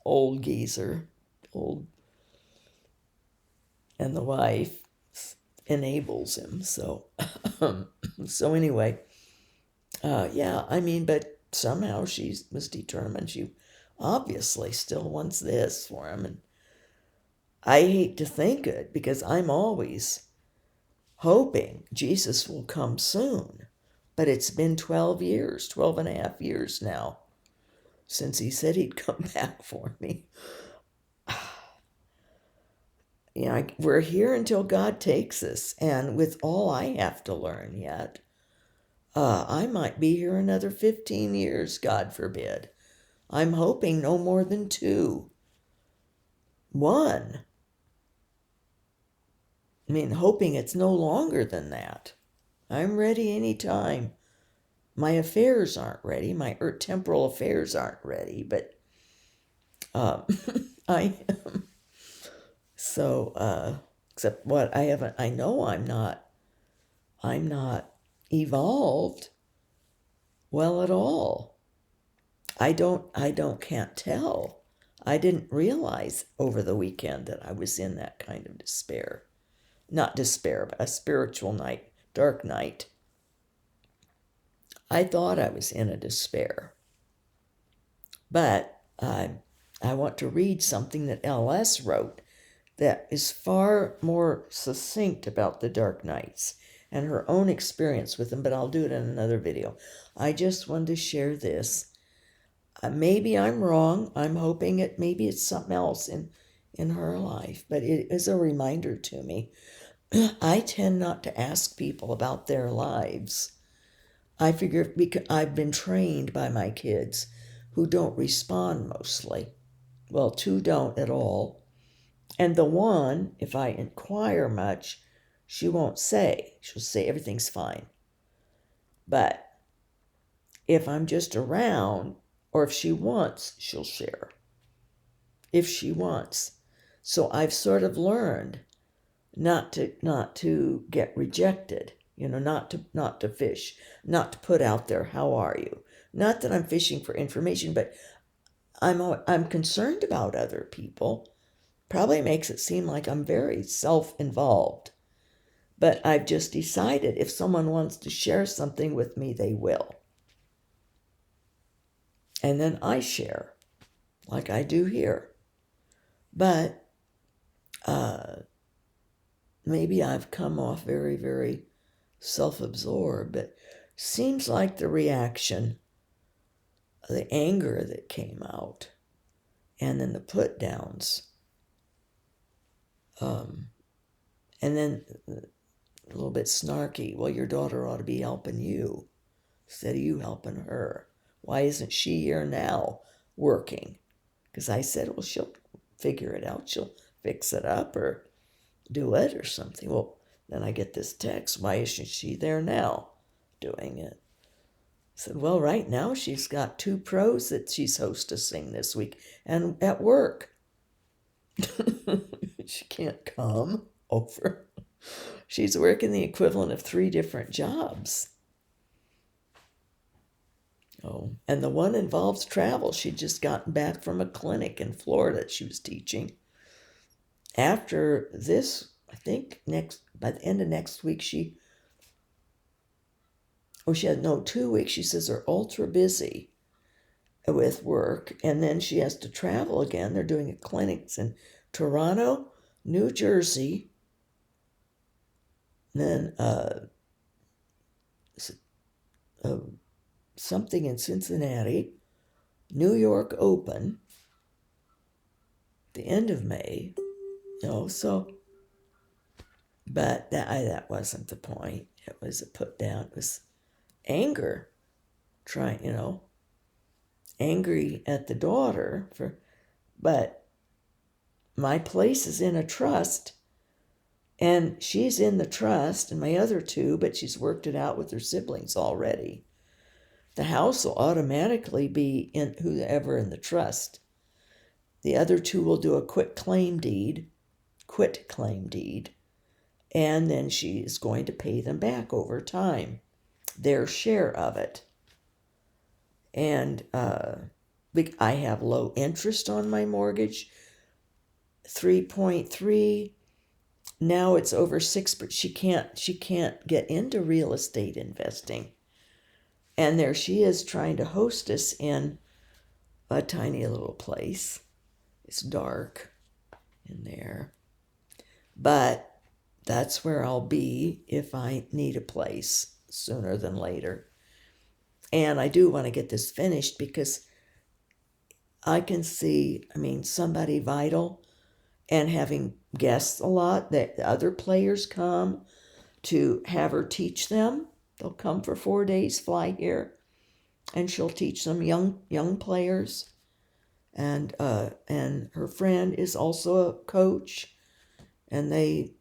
Old geezer, old. And the wife enables him. So, so anyway, yeah, I mean, but somehow she was determined. She obviously still wants this for him. And I hate to think it because I'm always hoping Jesus will come soon. But it's been 12 and a half years now since he said he'd come back for me. You know, we're here until God takes us. And with all I have to learn yet, I might be here another 15 years, God forbid. I'm hoping no more than 2. 1. I mean, hoping it's no longer than that. I'm ready anytime. My affairs aren't ready. My temporal affairs aren't ready, but I am. So, except what I know I'm not evolved well at all. Can't tell. I didn't realize over the weekend that I was in that kind of despair. Not despair, but a spiritual night, dark night. I thought I was in a despair. But I want to read something that L.S. wrote that is far more succinct about the dark nights and her own experience with them, but I'll do it in another video. I just wanted to share this. Maybe I'm wrong. I'm hoping maybe it's something else in her life, but it is a reminder to me. I tend not to ask people about their lives. I figure because I've been trained by my kids who don't respond mostly. Well, 2 don't at all. And the one, if I inquire much, she won't say. She'll say everything's fine. But if I'm just around, or if she wants, she'll share. If she wants. So I've sort of learned not to get rejected, not to fish, not to put out there, how are you? Not that I'm fishing for information, but I'm concerned about other people. Probably makes it seem like I'm very self-involved. But I've just decided if someone wants to share something with me, they will. And then I share, like I do here. But maybe I've come off very, very self-absorbed, but seems like the reaction, the anger that came out, and then the put-downs, and then a little bit snarky, well, your daughter ought to be helping you instead of you helping her. Why isn't she here now working? Because I said, well, she'll figure it out. She'll fix it up or do it or something. Well, then I get this text, why isn't she there now doing it? I said, well, right now she's got 2 pros that she's hostessing this week and at work. She can't come. over. She's working the equivalent of 3 different jobs. Oh, and the one involves travel. She'd just gotten back from a clinic in Florida she was teaching. After this, I think by the end of next week, she had 2 weeks. She says they're ultra busy with work, and then she has to travel again. They're doing clinics in Toronto, New Jersey, and then something in Cincinnati, New York Open, the end of May, so, but that wasn't the point. It was a put down. It was anger, angry at the daughter but my place is in a trust, and she's in the trust, and my other 2, but she's worked it out with her siblings already. The house will automatically be in whoever in the trust. The other 2 will do a quit claim deed, and then she is going to pay them back over time, their share of it. And I have low interest on my mortgage, 3.3. Now it's over 6, but she can't get into real estate investing. And there she is trying to host us in a tiny little place. It's dark in there. But that's where I'll be if I need a place sooner than later. And I do want to get this finished because I can see, somebody vital and having guests a lot, that the other players come to have her teach them. They'll come for 4 days, fly here, and she'll teach them young players. And her friend is also a coach, and they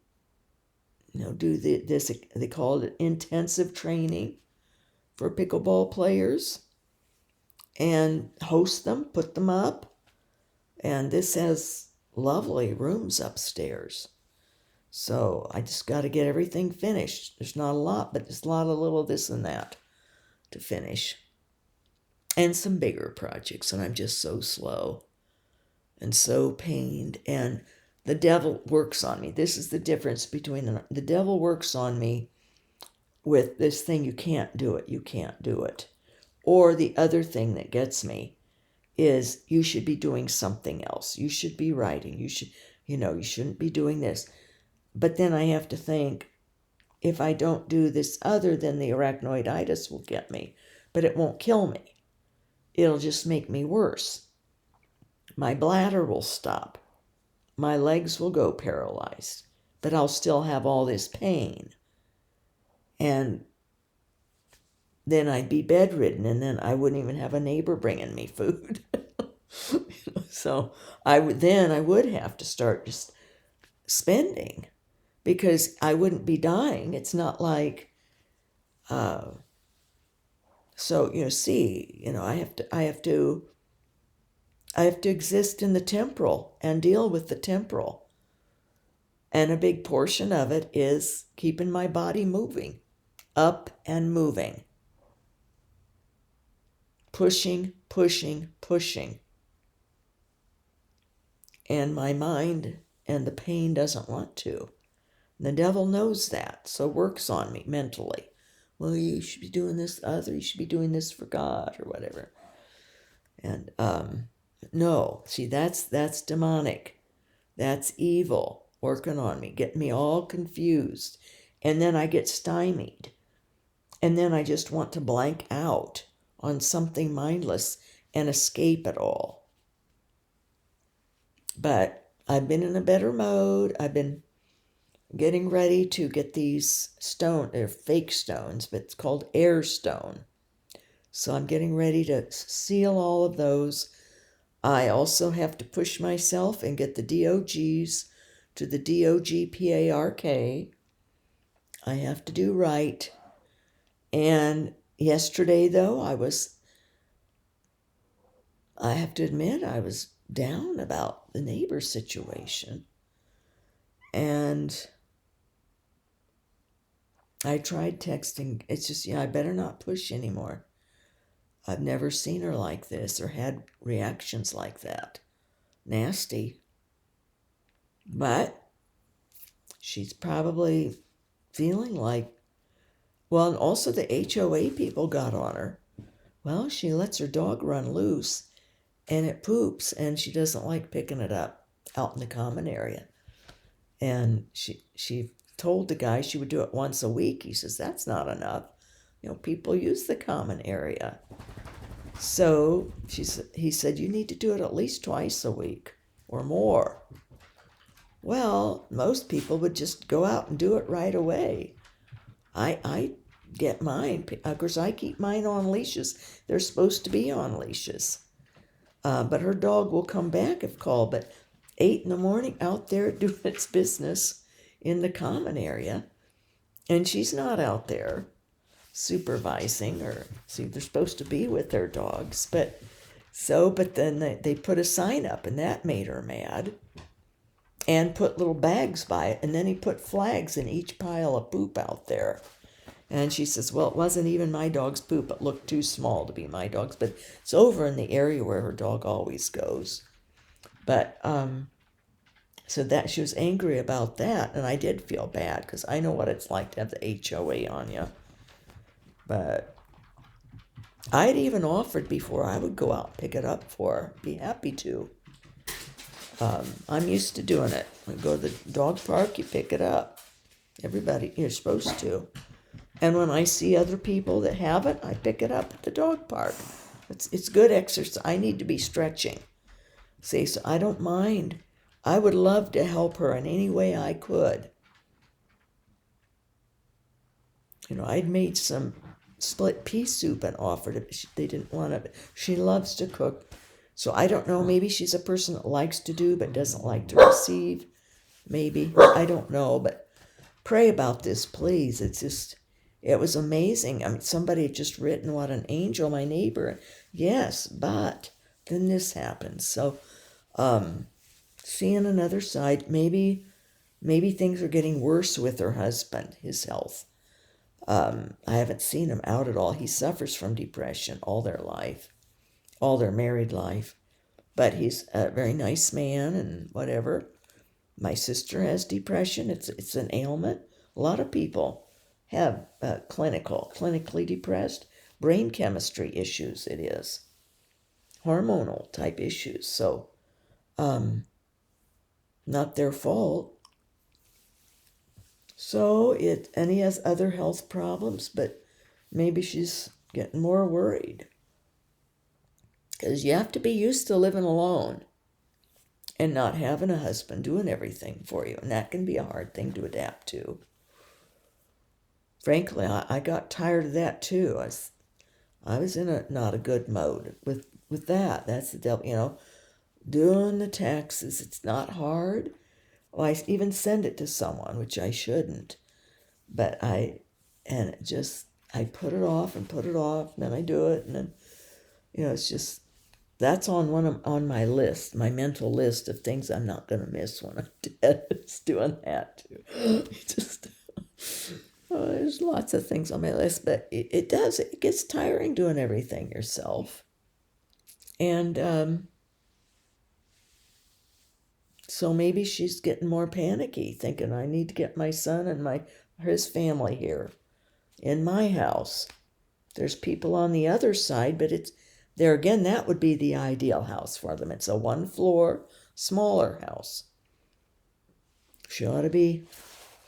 do this, they call it intensive training for pickleball players, and host them, put them up. And this has lovely rooms upstairs. So I just got to get everything finished. There's not a lot, but there's a lot of little this and that to finish. And some bigger projects, and I'm just so slow and so pained. And the devil works on me. This is the difference between the devil works on me with this thing, you can't do it. Or the other thing that gets me is you should be doing something else. You should be writing. You shouldn't be doing this. But then I have to think, if I don't do this other, then the arachnoiditis will get me. But it won't kill me. It'll just make me worse. My bladder will stop. My legs will go paralyzed. But I'll still have all this pain. And then I'd be bedridden, and then I wouldn't even have a neighbor bringing me food. So I would have to start just spending, because I wouldn't be dying. It's not like, so I have to exist in the temporal and deal with the temporal, and a big portion of it is keeping my body moving, up and moving, pushing, and my mind and the pain doesn't want to. The devil knows that, so works on me mentally. Well, you should be doing this other, you should be doing this for God or whatever. And no, see, that's demonic. That's evil working on me, getting me all confused. And then I get stymied. And then I just want to blank out on something mindless and escape it all. But I've been in a better mode. I've been getting ready to get these they're fake stones, but it's called air stone. So I'm getting ready to seal all of those. I also have to push myself and get the DOGs to the DOGPARK. I have to do right. And yesterday, though, I have to admit, I was down about the neighbor situation. And I tried texting. It's just, I better not push anymore. I've never seen her like this or had reactions like that. Nasty. But she's probably feeling like, well, and also the HOA people got on her. Well, she lets her dog run loose and it poops and she doesn't like picking it up out in the common area. And she told the guy she would do it once a week. He says, that's not enough. People use the common area. So he said, you need to do it at least twice a week or more. Well, most people would just go out and do it right away. I get mine. Of course, I keep mine on leashes. They're supposed to be on leashes. But her dog will come back if called. But 8 a.m. out there doing its business in the common area. And she's not out there supervising or see, they're supposed to be with their dogs. But then they put a sign up and that made her mad. And put little bags by it. And then he put flags in each pile of poop out there. And she says, well, it wasn't even my dog's poop. It looked too small to be my dog's. But it's over in the area where her dog always goes. But, so that she was angry about that. And I did feel bad because I know what it's like to have the HOA on you. But I'd even offered before I would go out and pick it up for her. Be happy to. I'm used to doing it. We go to the dog park, you pick it up. Everybody, you're supposed to. And when I see other people that have it, I pick it up at the dog park. It's good exercise. I need to be stretching. See, so I don't mind. I would love to help her in any way I could. I'd made some split pea soup and offered it. They didn't want it. She loves to cook. So I don't know, maybe she's a person that likes to do but doesn't like to receive. Maybe. I don't know, but pray about this, please. It was amazing. I mean, somebody had just written, what an angel, my neighbor. Yes, but then this happened. So seeing another side, maybe things are getting worse with her husband, his health. I haven't seen him out at all. He suffers from depression all their life. All their married life, but he's a very nice man and whatever. My sister has depression. It's an ailment. A lot of people have clinically depressed, brain chemistry issues. It is hormonal type issues. So, not their fault. So and he has other health problems, but maybe she's getting more worried. Because you have to be used to living alone and not having a husband doing everything for you. And that can be a hard thing to adapt to. Frankly, I got tired of that too. I was in not a good mode with that. That's the devil, doing the taxes. It's not hard. Well, I even send it to someone, which I shouldn't. But I put it off, and then I do it. And then, it's just, that's on my list, my mental list of things I'm not going to miss when I'm dead. It's doing that too. There's lots of things on my list, but it gets tiring doing everything yourself. And so maybe she's getting more panicky, thinking I need to get my son and his family here in my house. There's people on the other side, but there again, that would be the ideal house for them. It's a 1-floor, smaller house. She ought to be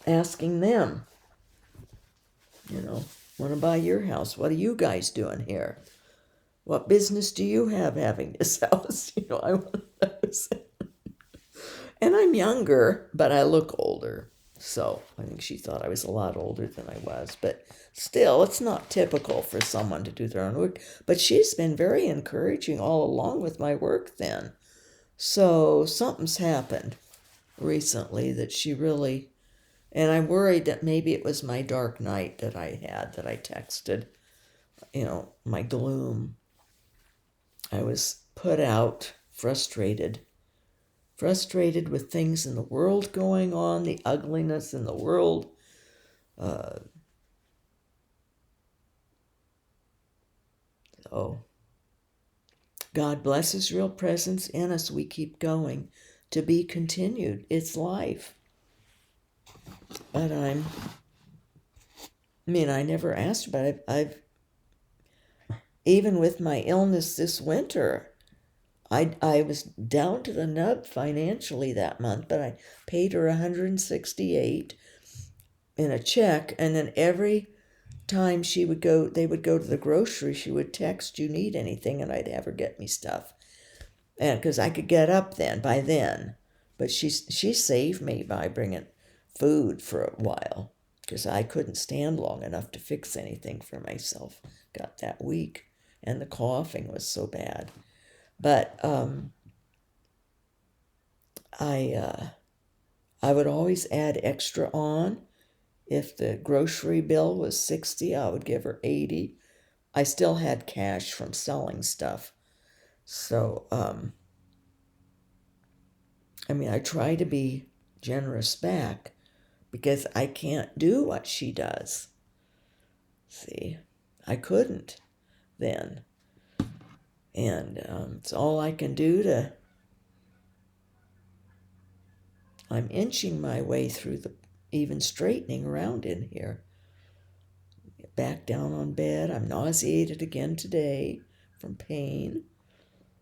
asking them, want to buy your house? What are you guys doing here? What business do you have having this house? I want those. And I'm younger, but I look older. So I think she thought I was a lot older than I was. But still, it's not typical for someone to do their own work. But she's been very encouraging all along with my work then. So something's happened recently that she really... And I'm worried that maybe it was my dark night that I texted. My gloom. I was put out, frustrated with things in the world going on, the ugliness in the world, So God bless his real presence in us. We keep going. To be continued. It's life. But I never asked about it. I've even with my illness this winter, I was down to the nub financially that month, but I paid her $168 in a check, and then every time they would go to the grocery, she would text, "You need anything?" and I'd have her get me stuff. And because I could get up by then, but she saved me by bringing food for a while because I couldn't stand long enough to fix anything for myself. Got that weak, and the coughing was so bad. But I would always add extra on. If the grocery bill was $60, I would give her $80. I still had cash from selling stuff. So, I try to be generous back because I can't do what she does. See, I couldn't then. And it's all I can do I'm inching my way through even straightening around in here. Back down on bed. I'm nauseated again today from pain.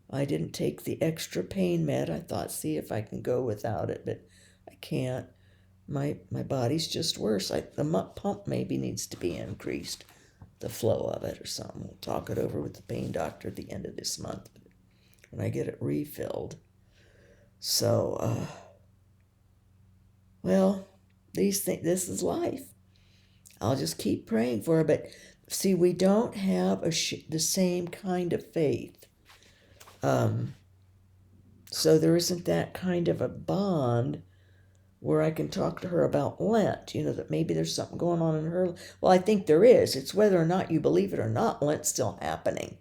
I didn't take the extra pain med. I thought, see if I can go without it, but I can't. My body's just worse. The pump maybe needs to be increased, the flow of it or something. We'll talk it over with the pain doctor at the end of this month when I get it refilled. So, this is life. I'll just keep praying for her. But see, we don't have the same kind of faith. So there isn't that kind of a bond where I can talk to her about Lent, that maybe there's something going on in her. Well, I think there is. It's whether or not you believe it or not, Lent's still happening.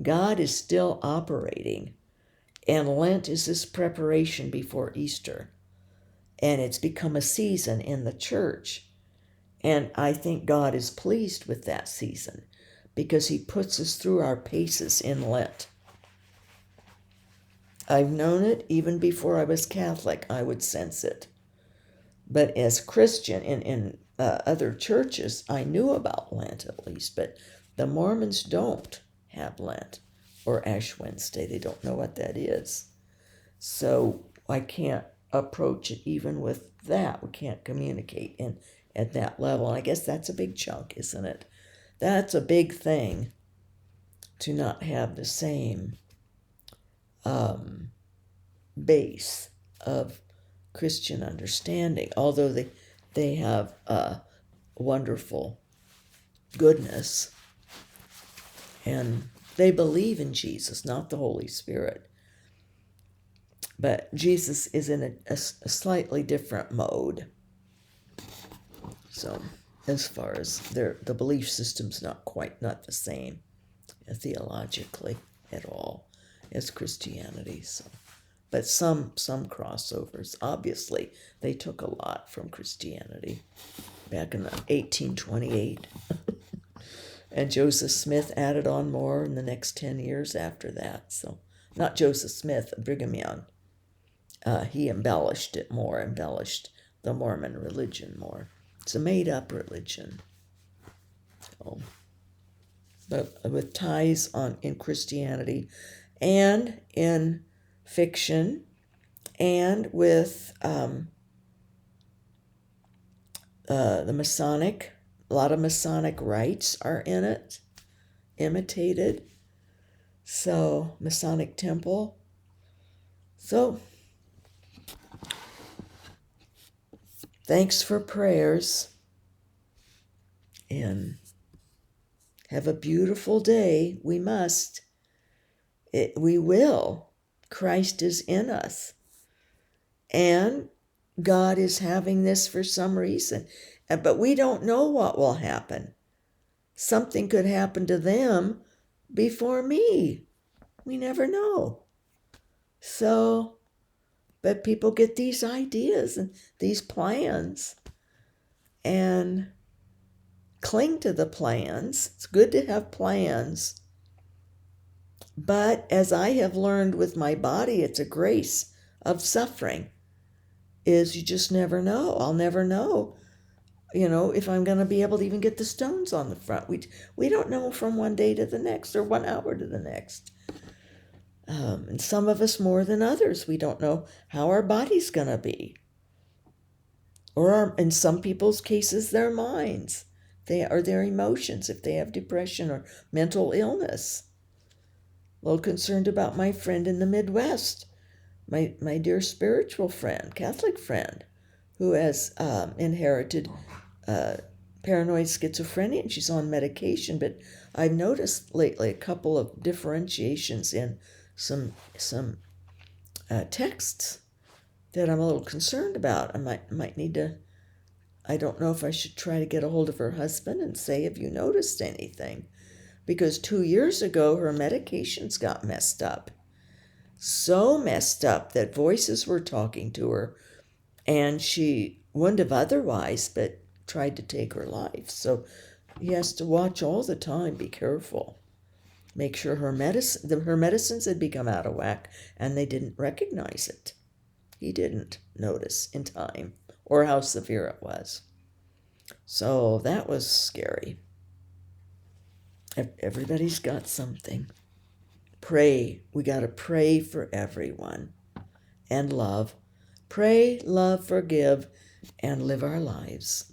God is still operating. And Lent is this preparation before Easter. And it's become a season in the church. And I think God is pleased with that season because he puts us through our paces in Lent. I've known it even before I was Catholic. I would sense it. But as Christian in other churches, I knew about Lent at least. But the Mormons don't have Lent or Ash Wednesday. They don't know what that is. So I can't approach it even with that. We can't communicate at that level. And I guess that's a big chunk, isn't it? That's a big thing to not have the same base of Christian understanding, although they have wonderful goodness and they believe in Jesus, not the Holy Spirit. But Jesus is in a slightly different mode. So as far as the belief system's not the same theologically at all as Christianity. So, but some crossovers. Obviously, they took a lot from Christianity back in 1828. And Joseph Smith added on more in the next 10 years after that. So, not Joseph Smith, Brigham Young. He embellished the Mormon religion more. It's a made-up religion. So, but with ties in Christianity and in fiction and with the Masonic, a lot of Masonic rites are in it, imitated. So, Masonic temple. So, thanks for prayers. And have a beautiful day. We must. We will. Christ is in us. And God is having this for some reason. But we don't know what will happen. Something could happen to them before me. We never know. So, but people get these ideas and these plans. And cling to the plans. It's good to have plans. But as I have learned with my body, it's a grace of suffering, is you just never know. I'll never know, if I'm going to be able to even get the stones on the front. We don't know from one day to the next or 1 hour to the next. And some of us more than others. We don't know how our body's going to be. Or in some people's cases, their minds. Or their emotions, if they have depression or mental illness. A little concerned about my friend in the Midwest, my dear spiritual friend, Catholic friend, who has inherited paranoid schizophrenia, and she's on medication. But I've noticed lately a couple of differentiations in some texts that I'm a little concerned about. I might need to, I don't know if I should try to get a hold of her husband and say, have you noticed anything? Because 2 years ago, her medications got messed up. So messed up that voices were talking to her, and she wouldn't have otherwise, but tried to take her life. So he has to watch all the time, be careful. Make sure her medicines had become out of whack, and they didn't recognize it. He didn't notice in time, or how severe it was. So that was scary. Everybody's got something. Pray. We got to pray for everyone. And love. Pray, love, forgive, and live our lives.